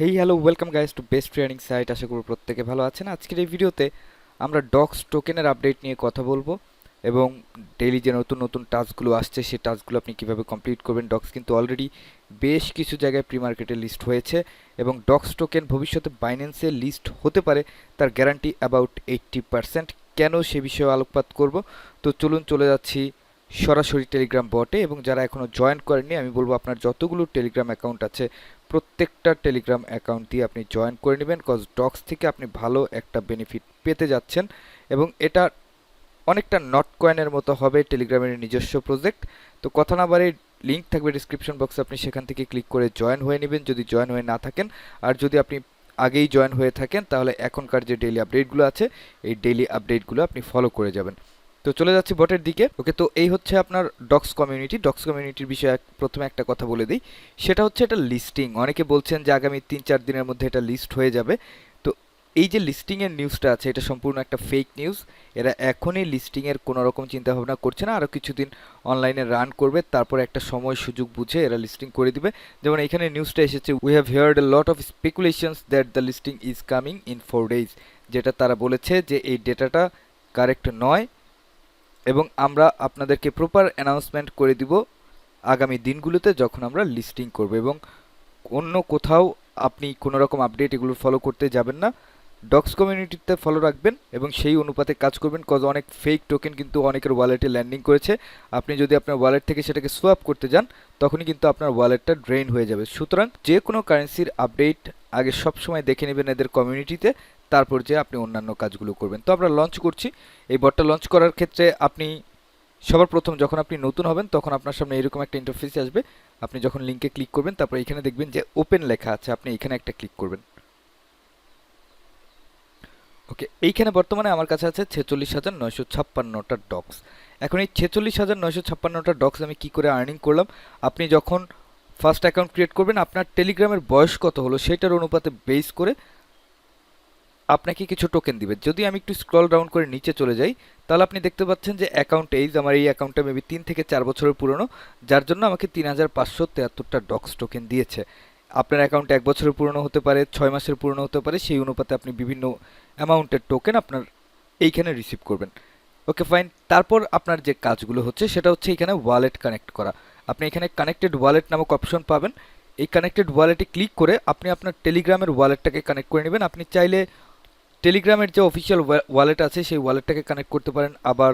Hey hello welcome guys to best training site. আশা করি প্রত্যেকে ভালো আছেন। আজকের এই ভিডিওতে আমরা ডক্স টোকেনের আপডেট নিয়ে কথা বলবো এবং ডেইলি যে নতুন নতুন টাস্কগুলো আসছে সেই টাস্কগুলো আপনি কিভাবে কমপ্লিট করবেন। ডক্স কিন্তু অলরেডি বেশ কিছু জায়গায় প্রি মার্কেটে লিস্ট হয়েছে এবং ডক্স টোকেন ভবিষ্যতে বাইন্যান্সে লিস্ট হতে পারে, তার গ্যারান্টি অ্যাবাউট 80%। কেন সে বিষয়ে আলোকপাত করব। তো চলুন চলে যাচ্ছি সরাসরি টেলিগ্রাম বটে, এবং যারা এখনও জয়েন করেননি আমি বলবো আপনার যতগুলো টেলিগ্রাম অ্যাকাউন্ট আছে প্রত্যেকটা টেলিগ্রাম অ্যাকাউন্ট দিয়ে আপনি জয়েন করে নেবেন, কজ ডক্স থেকে আপনি ভালো একটা বেনিফিট পেতে যাচ্ছেন এবং এটা অনেকটা নট কয়েনের মতো হবে, টেলিগ্রামের নিজস্ব প্রজেক্ট। তো কথা না বাড়ি, লিঙ্ক থাকবে ডিসক্রিপশন বক্সে, আপনি সেখান থেকে ক্লিক করে জয়েন হয়ে নেবেন যদি জয়েন হয়ে না থাকেন। আর যদি আপনি আগেই জয়েন হয়ে থাকেন তাহলে এখনকার যে ডেইলি আপডেটগুলো আছে এই ডেইলি আপডেটগুলো আপনি ফলো করে যাবেন। তো চলে যাচ্ছি বটের দিকে। ওকে, তো এই হচ্ছে আপনার ডক্স কমিউনিটি। ডক্স কমিউনিটির বিষয়ে প্রথমে একটা কথা বলে দিই, সেটা হচ্ছে এটা লিস্টিং। অনেকে বলছেন যে আগামী 3-4 দিনের মধ্যে এটা লিস্ট হয়ে যাবে। তো এই যে লিস্টিংয়ের নিউজটা আছে এটা সম্পূর্ণ একটা ফেক নিউজ। এরা এখনই লিস্টিংয়ের কোনো রকম চিন্তাভাবনা করছে না, আরও কিছুদিন অনলাইনে রান করবে, তারপরে একটা সময় সুযোগ বুঝে এরা লিস্টিং করে দিবে। যেমন এখানে নিউজটা এসেছে, we have heard a lot of speculations that the listing is coming in 4 days। যেটা তারা বলেছে যে এই ডেটাটা কারেক্ট নয় এবং আমরা আপনাদেরকে প্রপার অ্যানাউন্সমেন্ট করে দিব আগামী দিনগুলোতে যখন আমরা লিস্টিং করব। এবং অন্য কোথাও আপনি কোনো রকম আপডেট এগুলো ফলো করতে যাবেন না, ডক্স কমিউনিটিতে ফলো রাখবেন এবং সেই অনুপাতে কাজ করবেন, কজ অনেক ফেক টোকেন কিন্তু অনেকের ওয়ালেটে ল্যান্ডিং করেছে। আপনি যদি আপনার ওয়ালেট থেকে সেটাকে সোয়াপ করতে যান তখনই কিন্তু আপনার ওয়ালেটটা ড্রেন হয়ে যাবে। সুতরাং যে কোনো কারেন্সির আপডেট আগে সবসময় দেখে নেবেন এদের কমিউনিটিতে, তারপর যে আপনি অন্যান্য কাজগুলো করবেন। তো আমরা লঞ্চ করছি। এই বটটা লঞ্চ করার ক্ষেত্রে আপনি সবার প্রথম যখন আপনি নতুন হবেন তখন আপনার সামনে এরকম একটা ইন্টারফেস আসবে। আপনি যখন লিঙ্কে ক্লিক করবেন তারপর এখানে দেখবেন যে ওপেন লেখা আছে, আপনি এখানে একটা ক্লিক করবেন। ওকে, এইখানে বর্তমানে আমার কাছে আছে 46,956টা ডক্স। এখন এই 46,956টা ডক্স আমি কি করে আর্নিং করলাম, আপনি যখন ফার্স্ট অ্যাকাউন্ট ক্রিয়েট করবেন আপনার টেলিগ্রামের বয়স কত হলো সেটার অনুপাতে বেস করে আপনাকে কিছু টোকেন দিবে। যদি আমি একটু স্ক্রল ডাউন করে নিচে চলে যাই তাহলে আপনি দেখতে পাচ্ছেন যে অ্যাকাউন্ট এইজ, আমার এই অ্যাকাউন্টটা মেবি 3 থেকে 4 বছরের পুরনো, যার জন্য আমাকে 3,573টা ডক্স টোকেন দিয়েছে। আপনার অ্যাকাউন্ট 1 বছরের পুরনো হতে পারে, 6 মাসের পুরনো হতে পারে, সেই অনুপাতে আপনি বিভিন্ন অ্যামাউন্টের টোকেন আপনার এইখানে রিসিভ করবেন। ওকে ফাইন, তারপর আপনার যে কাজগুলো হচ্ছে সেটা হচ্ছে এখানে ওয়ালেট কানেক্ট করা। আপনি এখানে কানেক্টেড ওয়ালেট নামক অপশন পাবেন। এই কানেক্টেড ওয়ালেটে ক্লিক করে আপনি আপনার টেলিগ্রামের ওয়ালেটটাকে কানেক্ট করে নেবেন। আপনি চাইলে টেলিগ্রামের যে অফিসিয়াল ওয়ালেট আছে সেই ওয়ালেটটাকে কানেক্ট করতে পারেন, আবার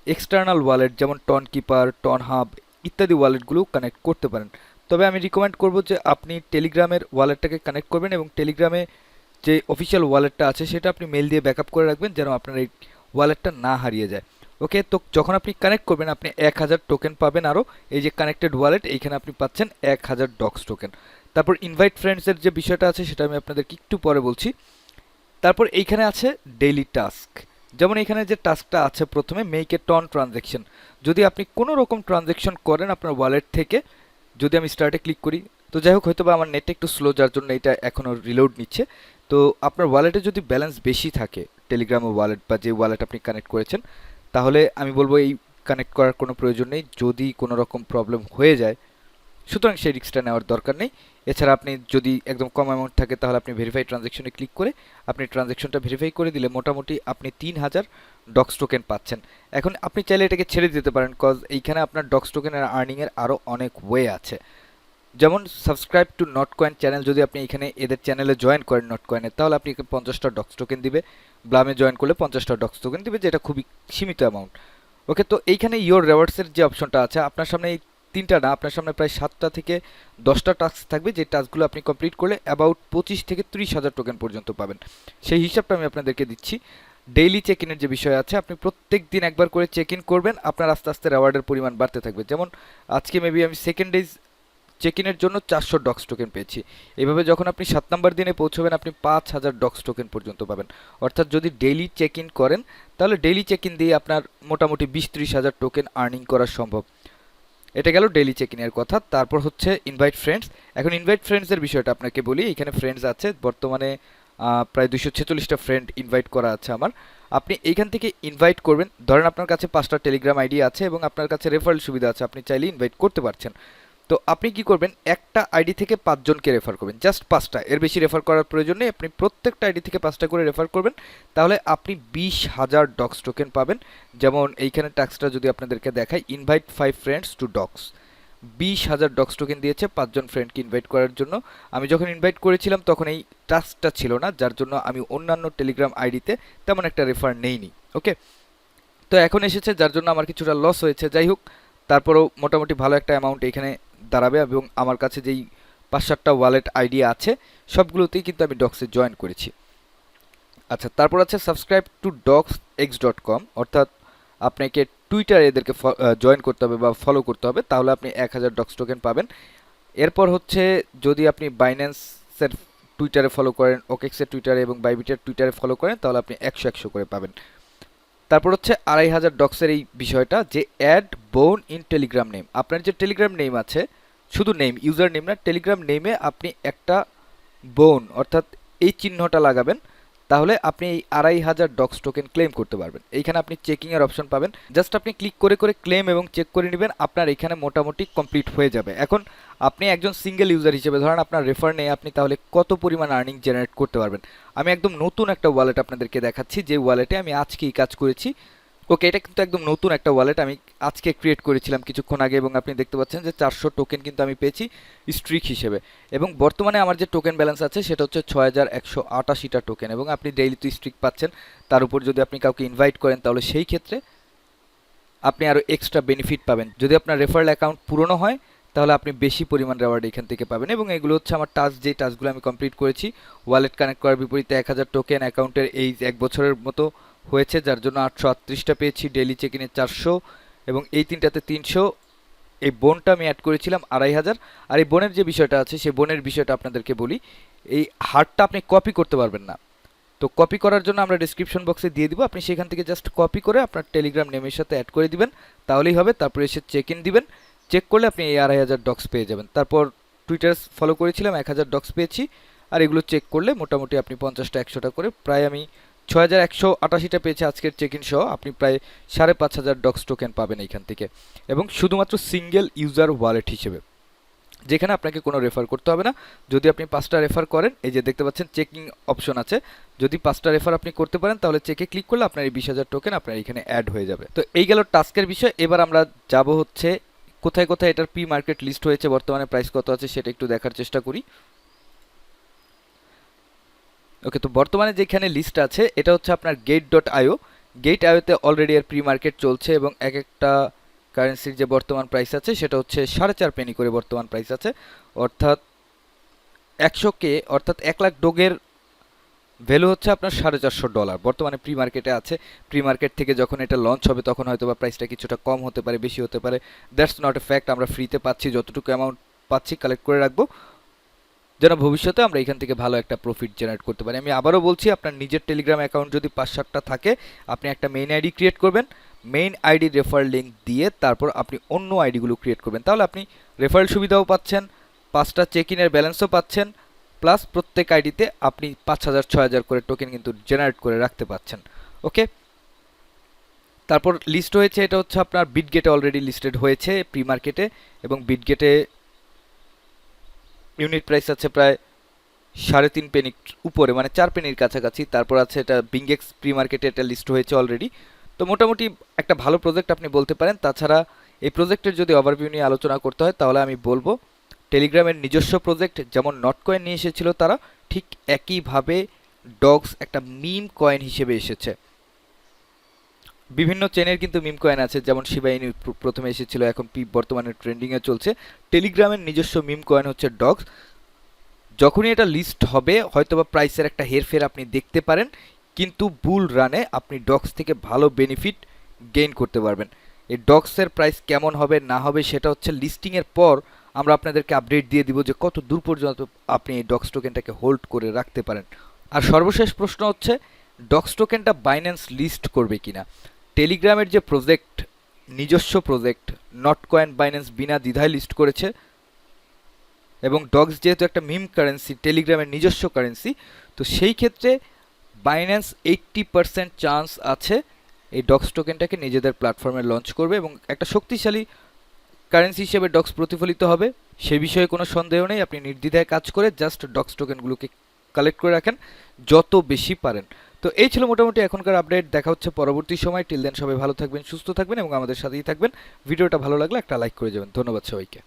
এক্সটার্নাল ওয়ালেট যেমন টন কিপার, টন হাব ইত্যাদি ওয়ালেটগুলো কানেক্ট করতে পারেন। তবে আমি রিকমেন্ড করব যে আপনি টেলিগ্রামের ওয়ালেটটাকে কানেক্ট করবেন এবং টেলিগ্রামে যে অফিসিয়াল ওয়ালেটটা আছে সেটা আপনি মেল দিয়ে ব্যাকআপ করে রাখবেন যেন আপনার এই ওয়ালেটটা না হারিয়ে যায়। ওকে, তো যখন আপনি কানেক্ট করবেন আপনি 1,000 টোকেন পাবেন আরও। এই যে কানেক্টেড ওয়ালেট, এইখানে আপনি পাচ্ছেন 1,000 ডক্স টোকেন। তারপর ইনভাইট ফ্রেন্ডসের যে বিষয়টা আছে সেটা আমি আপনাদেরকে একটু পরে বলছি। তারপর এইখানে আছে ডেইলি টাস্ক। যেমন এখানে যে টাস্কটা আছে প্রথমে, মেক এ টন ট্রানজ্যাকশন। যদি আপনি কোনো রকম ট্রানজ্যাকশন করেন আপনার ওয়ালেট থেকে, যদি আমি স্টার্টে ক্লিক করি, তো যাই হোক হয়তো বা আমার নেট একটু স্লো যার জন্য এটা এখনও রিলোড নিচ্ছে। তো আপনার ওয়ালেটে যদি ব্যালেন্স বেশি থাকে, টেলিগ্রামের ওয়ালেট বা যে ওয়ালেট আপনি কানেক্ট করেছেন, তাহলে আমি বলবো এই কানেক্ট করার কোনো প্রয়োজন নেই। যদি কোনো রকম প্রবলেম হয়ে যায় সুতরাং সেই রিস্কটা নেওয়ার দরকার নেই। এছাড়া আপনি যদি একদম কম অ্যামাউন্ট থাকে তাহলে আপনি ভেরিফাই ট্রানজ্যাকশনে ক্লিক করে আপনি ট্রানজ্যাকশনটা ভেরিফাই করে দিলে মোটামুটি আপনি 3,000 ডক্স টোকেন পাচ্ছেন। এখন আপনি চাইলে এটাকে ছেড়ে দিতে পারেন, কজ এইখানে আপনার ডক্স টোকেনের আর্নিংয়ের আরও অনেক ওয়ে আছে। যেমন subscribe to not coin channel, যদি আপনি এখানে এদের চ্যানেলে জয়েন করেন নট কয়েনের, তাহলে আপনি 50টা ডক্স টোকেন দিবে। ব্লামে জয়েন করলে 50টা ডক্স টোকেন দিবে, যেটা খুবই সীমিত অ্যামাউন্ট। ওকে, তো এইখানে ইয়োর রেওয়ার্ডসের যে অপশনটা আছে আপনার সামনে এই 3টা না, আপনার সামনে প্রায় 7টা থেকে 10টা টাস্ক থাকবে, যে টাস্কগুলো আপনি কমপ্লিট করলে অ্যাবাউট 25 থেকে 30 হাজার টোকেন পর্যন্ত পাবেন। সেই হিসাবটা আমি আপনাদেরকে দিচ্ছি। ডেইলি চেক ইনের যে বিষয় আছে, আপনি প্রত্যেক দিন একবার করে চেক ইন করবেন, আপনার আস্তে আস্তে রেওয়ার্ডের পরিমাণ বাড়তে থাকবে। যেমন আজকে মেবি আমি সেকেন্ড ডেজ চেক ইনের জন্য 400 ডক্স টোকেন পেয়েছি। এইভাবে যখন আপনি 7 নম্বর দিনে পৌঁছবেন আপনি 5,000 ডক্স টোকেন পর্যন্ত পাবেন। অর্থাৎ যদি ডেইলি চেক ইন করেন তাহলে ডেইলি চেক ইন দিয়ে আপনার মোটামুটি 20-30 হাজার টোকেন আর্নিং করা সম্ভব। এটা গেল ডেইলি চেক ইনের কথা। তারপর হচ্ছে ইনভাইট ফ্রেন্ডস। এখন ইনভাইট ফ্রেন্ডসের বিষয়টা আপনাকে বলি। এখানে ফ্রেন্ডস আছে বর্তমানে প্রায় 246টা ফ্রেন্ড ইনভাইট করা আছে আমার। আপনি এইখান থেকে ইনভাইট করবেন। ধরেন আপনার কাছে 5টা টেলিগ্রাম আইডি আছে এবং আপনার কাছে রেফারেল সুবিধা আছে, আপনি চাইলে ইনভাইট করতে পারছেন। তো আপনি কি করবেন, একটা আইডি থেকে 5 জনকে রেফার করবেন, জাস্ট 5টা, এর বেশি রেফার করার প্রয়োজন নেই। আপনি প্রত্যেকটা আইডি থেকে 5টা করে রেফার করবেন, তাহলে আপনি 20,000 ডক্স টোকেন পাবেন। যেমন এইখানে টাস্কটা যদি আপনাদেরকে দেখাই, invite 5 friends to docs, 20,000 docs token দিয়েছে 5জন ফ্রেন্ডকে ইনভাইট করার জন্য। আমি যখন ইনভাইট করেছিলাম তখন এই টাস্কটা ছিল না, যার জন্য আমি অন্যান্য টেলিগ্রাম আইডিতে তেমন একটা রেফার নেইনি। ওকে, তো এখন এসেছে, যার জন্য আমার কিছুটা লস হয়েছে। যাই হোক, তারপরেও মোটামুটি ভালো একটা অ্যামাউন্ট এখানে দাঁড়াবে, এবং আমার কাছে যেই 5-7টা ওয়ালেট আইডি আছে সবগুলোতেই কিন্তু আমি ডক্সে জয়েন করেছি। আচ্ছা, তারপর আছে সাবস্ক্রাইব টু docsx.com, অর্থাৎ আপনাকে টুইটারে এদেরকে জয়েন করতে হবে বা ফলো করতে হবে, তাহলে আপনি 1000 ডক্স টোকেন পাবেন। এরপর হচ্ছে, যদি আপনি বাইন্যান্সের টুইটারে ফলো করেন, ওকেক্সের টুইটারে এবং বাইবিটের টুইটারে ফলো করেন, তাহলে আপনি 100 করে পাবেন। তারপর হচ্ছে 2500 ডক্সের এই বিষয়টা, যে অ্যাড বোন ইন টেলিগ্রাম নেম। আপনার যে টেলিগ্রাম নেম আছে, শুধু নেম, ইউজার নেম না, টেলিগ্রাম নেমে আপনি একটা বোন অর্থাৎ এই চিহ্নটা লাগাবেন, তাহলে আপনি এই 2500 ডক্স টোকেন ক্লেম করতে পারবেন। এইখানে আপনি চেকিংয়ের অপশন পাবেন, জাস্ট আপনি ক্লিক করে করে ক্লেম এবং চেক করে নেবেন, আপনার এখানে মোটামুটি কমপ্লিট হয়ে যাবে। এখন আপনি একজন সিঙ্গেল ইউজার হিসেবে ধরেন আপনার রেফার নেই, আপনি তাহলে কত পরিমাণ আর্নিং জেনারেট করতে পারবেন। আমি একদম নতুন একটা ওয়ালেট আপনাদেরকে দেখাচ্ছি, যে ওয়ালেটে আমি আজকেই কাজ করেছি। ওকে, এটা কিন্তু একদম নতুন একটা ওয়ালেট, আমি আজকে ক্রিয়েট করেছিলাম কিছুক্ষণ আগে, এবং আপনি দেখতে পাচ্ছেন যে 400 টোকেন কিন্তু আমি পেয়েছি স্ট্রিক হিসেবে, এবং বর্তমানে আমার যে টোকেন ব্যালেন্স আছে সেটা হচ্ছে 6188টা টোকেন, এবং আপনি ডেইলি তো স্ট্রিক পাচ্ছেন। তার উপর যদি আপনি কাউকে ইনভাইট করেন, তাহলে সেই ক্ষেত্রে আপনি আরও এক্সট্রা বেনিফিট পাবেন। যদি আপনার রেফারেল অ্যাকাউন্ট পুরনো হয়, তাহলে আপনি বেশি পরিমাণ রেওয়ার্ড এখান থেকে পাবেন। এবং এগুলো হচ্ছে আমার টাস্ক, যেই টাস্কগুলো আমি কমপ্লিট করেছি। ওয়ালেট কানেক্ট করার বিপরীতে 1000 টোকেন অ্যাকাউন্টের এই 1 বছরের মতো হয়েছে, যার জন্য 838টা পেয়েছি, ডেইলি চেক ইনে 400, এবং এই তিনটাতে 300। এই বোনটা আমি অ্যাড করেছিলাম 2500। আর এই বোনের যে বিষয়টা আছে, সেই বোনের বিষয়টা আপনাদেরকে বলি, এই হারটা আপনি কপি করতে পারবেন না। তো কপি করার জন্য আমরা ডিসক্রিপশন বক্সে দিয়ে দিব, আপনি সেখান থেকে জাস্ট কপি করে আপনার টেলিগ্রাম নেমের সাথে অ্যাড করে দিবেন, তাহলেই হবে। তারপরে এসে চেক ইন দিবেন, চেক করলে আপনি এই 2500 ডক্স পেয়ে যাবেন। তারপর টুইটার ফলো করেছিলাম, 1000 ডক্স পেয়েছি, আর এগুলো চেক করলে মোটামুটি আপনি 50টা 100টা করে, প্রায় আমি 6188টা পেয়েছি আজকের চেক ইন সহ, আপনি প্রায় 5500 ডক্স টোকেন পাবেন এইখান থেকে, এবং শুধুমাত্র সিঙ্গেল ইউজার ওয়ালেট হিসেবে, যেখানে আপনাকে কোনো রেফার করতে হবে না। যদি আপনি 5টা রেফার করেন, এই যে দেখতে পাচ্ছেন চেকিং অপশন আছে, যদি 5টা রেফার আপনি করতে পারেন, তাহলে চেকে ক্লিক করলে আপনার এই 20,000 টোকেন আপনার এখানে অ্যাড হয়ে যাবে। তো এই গেল টাস্কের বিষয়। এবার আমরা যাব হচ্ছে কোথায় কোথায় এটার প্রি মার্কেট লিস্ট হয়েছে, বর্তমানে প্রাইস কত আছে সেটা একটু দেখার চেষ্টা করি। ওকে, তো বর্তমানে যেখানে লিস্ট আছে এটা হচ্ছে আপনার gate.io। gate.io তে অলরেডি এর প্রি মার্কেট চলছে, এবং এক একটা কারেন্সির যে বর্তমান প্রাইস আছে সেটা হচ্ছে 4.5 পেনি করে বর্তমান প্রাইস আছে, অর্থাৎ 100K, অর্থাৎ 1 লাখ ডোগের ভ্যালু হচ্ছে আপনার $450 বর্তমানে প্রি মার্কেটে আছে। প্রি মার্কেট থেকে যখন এটা লঞ্চ হবে, তখন হয়তো বা প্রাইসটা কিছুটা কম হতে পারে, বেশি হতে পারে, দ্যাটস নট এ ফ্যাক্ট। আমরা ফ্রিতে পাচ্ছি, যতটুকু অ্যামাউন্ট পাচ্ছি কালেক্ট করে রাখবো, যেন ভবিষ্যতে আমরা এখান থেকে ভালো একটা প্রফিট জেনারেট করতে পারি। আমি আবারও বলছি, আপনার নিজের টেলিগ্রাম অ্যাকাউন্ট যদি 5-7টা থাকে, আপনি একটা মেইন আইডি ক্রিয়েট করবেন, মেইন আইডি রেফার লিঙ্ক দিয়ে তারপর আপনি অন্য আইডিগুলো ক্রিয়েট করবেন, তাহলে আপনি রেফারেল সুবিধাও পাচ্ছেন, 5টা চেক ইনের ব্যালেন্সও পাচ্ছেন, প্লাস প্রত্যেক আইডিতে আপনি 5000-6000 করে টোকেন কিন্তু জেনারেট করে রাখতে পাচ্ছেন। ওকে, তারপর লিস্ট হয়েছে, এটা হচ্ছে আপনার বিটগেটে অলরেডি লিস্টেড হয়েছে প্রি মার্কেটে, এবং বিটগেটে ইউনিট প্রাইস আছে প্রায় 3.5 পেনি উপরে, মানে 4 পেনির কাছাকাছি। তারপর আছে এটা বিংএক্স প্রি মার্কেটে, এটা লিস্ট হয়েছে অলরেডি। তো মোটামুটি একটা ভালো প্রজেক্ট আপনি বলতে পারেন। তাছাড়া এই প্রজেক্টের যদি ওভারভিউ নিয়ে আলোচনা করতে হয়, তাহলে আমি বলবো টেলিগ্রামের নিজস্ব প্রজেক্ট যেমন নট কয়েন নিয়ে এসেছিল তারা, ঠিক একইভাবে ডগস একটা মিম কয়েন হিসেবে এসেছে। বিভিন্ন চেনের কিন্তু মিম কয়েন আছে, যেমন শিবা ইনু প্রথমে এসেছিল, এখন পিপ বর্তমানে ট্রেন্ডিংয়ে চলছে। টেলিগ্রামের নিজস্ব মিম কয়েন হচ্ছে ডগস। যখনই এটা লিস্ট হবে, হয়তোবা প্রাইসের একটা হেরফের আপনি দেখতে পারেন, কিন্তু বুল রানে আপনি ডগস থেকে ভালো বেনিফিট গেইন করতে পারবেন। এই ডগসের প্রাইস কেমন হবে না হবে সেটা হচ্ছে লিস্টিংয়ের পর আমরা আপনাদেরকে আপডেট দিয়ে দিব, যে কত দূর পর্যন্ত আপনি এই ডগস টোকেনটাকে হোল্ড করে রাখতে পারেন। আর সর্বশেষ প্রশ্ন হচ্ছে, ডগস টোকেনটা বাইন্যান্স লিস্ট করবে কিনা। টেলিগ্রামের যে প্রজেক্ট, নিজস্ব প্রজেক্ট নট কয়েন, বাইন্যান্স বিনা দ্বিধায় লিস্ট করেছে, এবং ডগস যেহেতু একটা মিম কারেন্সি, টেলিগ্রামের নিজস্ব কারেন্সি, তো সেই ক্ষেত্রে বাইন্যান্স 80% চান্স আছে এই ডগস টোকেনটাকে নিজেদের প্ল্যাটফর্মে লঞ্চ করবে, এবং একটা শক্তিশালী কারেন্সি হিসেবে ডক্স প্রতিফলিত হবে সে বিষয়ে কোনো সন্দেহ নেই। আপনি নির্দ্বিধায় কাজ করে জাস্ট ডক্স টোকেনগুলোকে কালেক্ট করে রাখেন যত বেশি পারেন। তো এই ছিল মোটামুটি এখনকার আপডেট। দেখা হচ্ছে পরবর্তী সময়। টিল দেন সবাই ভালো থাকবেন, সুস্থ থাকবেন এবং আমাদের সাথেই থাকবেন। ভিডিওটা ভালো লাগলে একটা লাইক করে যাবেন। ধন্যবাদ সবাইকে।